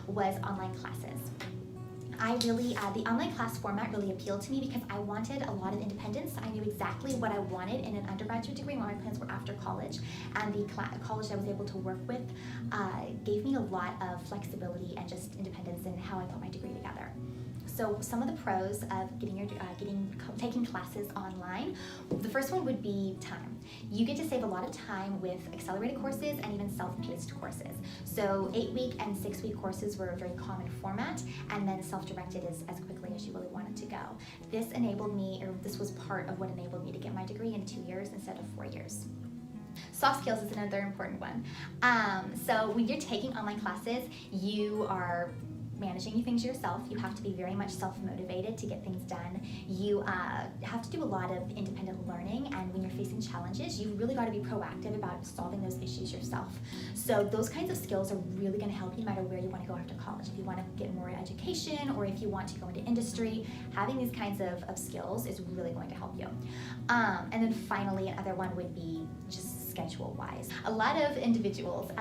was online classes. The online class format really appealed to me because I wanted a lot of independence. I knew exactly what I wanted in an undergraduate degree, what my plans were after college, and the college I was able to work with gave me a lot of flexibility and just independence in how I put my degree together. So some of the pros of taking classes online, the first one would be time. You get to save a lot of time with accelerated courses and even self-paced courses. So 8-week and 6-week courses were a very common format, and then self-directed is as quickly as you really wanted to go. This was part of what enabled me to get my degree in 2 years instead of 4 years. Soft skills is another important one. So when you're taking online classes, you are managing things yourself. You have to be very much self-motivated to get things done. You have to do a lot of independent learning, and when you're facing challenges, you've really got to be proactive about solving those issues yourself. So those kinds of skills are really going to help you no matter where you want to go after college. If you want to get more education or if you want to go into industry, having these kinds of skills is really going to help you. And then finally, another one would be just schedule-wise. A lot of individuals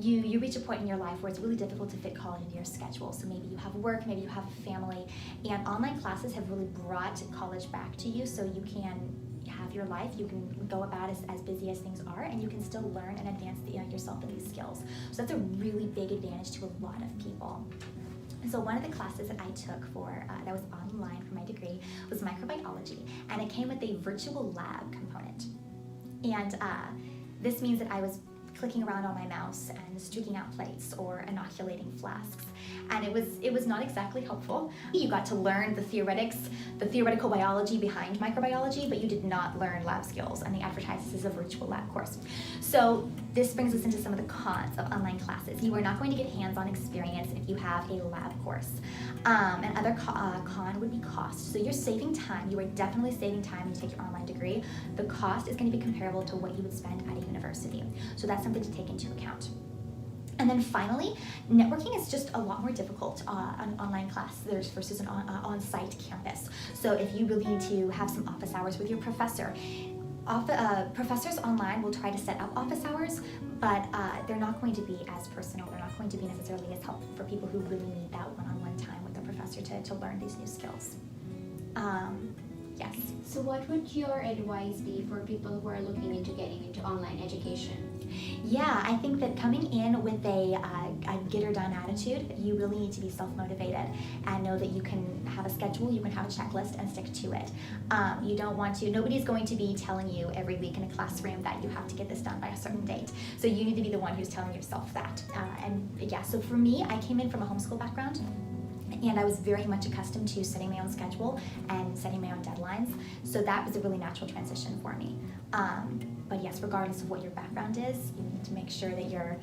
you reach a point in your life where it's really difficult to fit college into your schedule. So maybe you have work, maybe you have a family, and online classes have really brought college back to you, so you can have your life, you can go about as busy as things are, and you can still learn and advance yourself in these skills. So that's a really big advantage to a lot of people. So one of the classes that I took that was online for my degree was microbiology, and it came with a virtual lab component. And this means that I was clicking around on my mouse and streaking out plates or inoculating flasks. And it was not exactly helpful. You got to learn the theoretical biology behind microbiology, but you did not learn lab skills, and they advertise this as a virtual lab course. So this brings us into some of the cons of online classes. You are not going to get hands-on experience if you have a lab course. Another con would be cost. So you're saving time. You are definitely saving time when you take your online degree. The cost is going to be comparable to what you would spend at a university. So that's something to take into account. And then finally, networking is just a lot more difficult on an online class versus an on-site campus. So if you really need to have some office hours with your professor, professors online will try to set up office hours, but they're not going to be as personal. They're not going to be necessarily as helpful for people who really need that one-on-one time with the professor to learn these new skills. Yes. So what would your advice be for people who are looking into getting into online education? Yeah, I think that coming in with a get-her-done attitude, you really need to be self-motivated and know that you can have a schedule, you can have a checklist, and stick to it. You don't want to, nobody's going to be telling you every week in a classroom that you have to get this done by a certain date. So you need to be the one who's telling yourself that. So for me, I came in from a homeschool background, and I was very much accustomed to setting my own schedule and setting my own deadlines. So that was a really natural transition for me. But yes, regardless of what your background is, you need to make sure that you're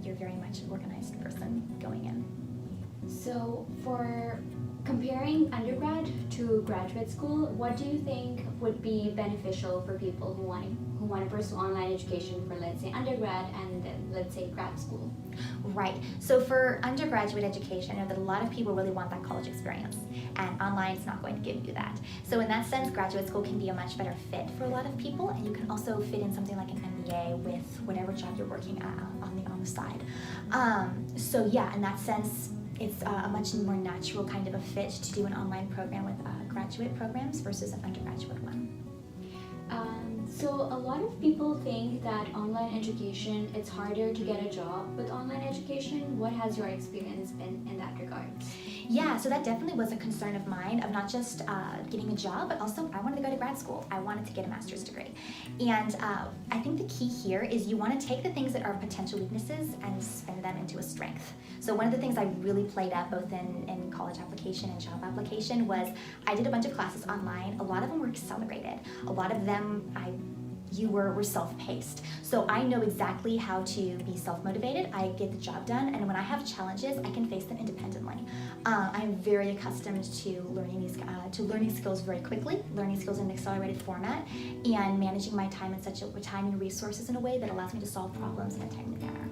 very much an organized person going in. So for comparing undergrad to graduate school, what do you think would be beneficial for people who want to pursue online education for, let's say, undergrad and then, let's say, grad school? Right. So for undergraduate education, I know that a lot of people really want that college experience, and online is not going to give you that. So in that sense, graduate school can be a much better fit for a lot of people, and you can also fit in something like an MBA with whatever job you're working at on the side. So yeah, in that sense, it's a much more natural kind of a fit to do an online program with graduate programs versus an undergraduate one. So a lot of people think that online education, it's harder to get a job with online education. What has your experience been in that regard? Yeah, so that definitely was a concern of mine, of not just getting a job, but also I wanted to go to grad school. I wanted to get a master's degree. And I think the key here is you want to take the things that are potential weaknesses and spin them into a strength. So one of the things I really played up both in college application and job application was I did a bunch of classes online. A lot of them were accelerated. A lot of them were self-paced. So I know exactly how to be self-motivated. I get the job done, and when I have challenges, I can face them independently. I'm very accustomed to learning skills very quickly, learning skills in an accelerated format, and managing my time and resources in a way that allows me to solve problems in a timely manner.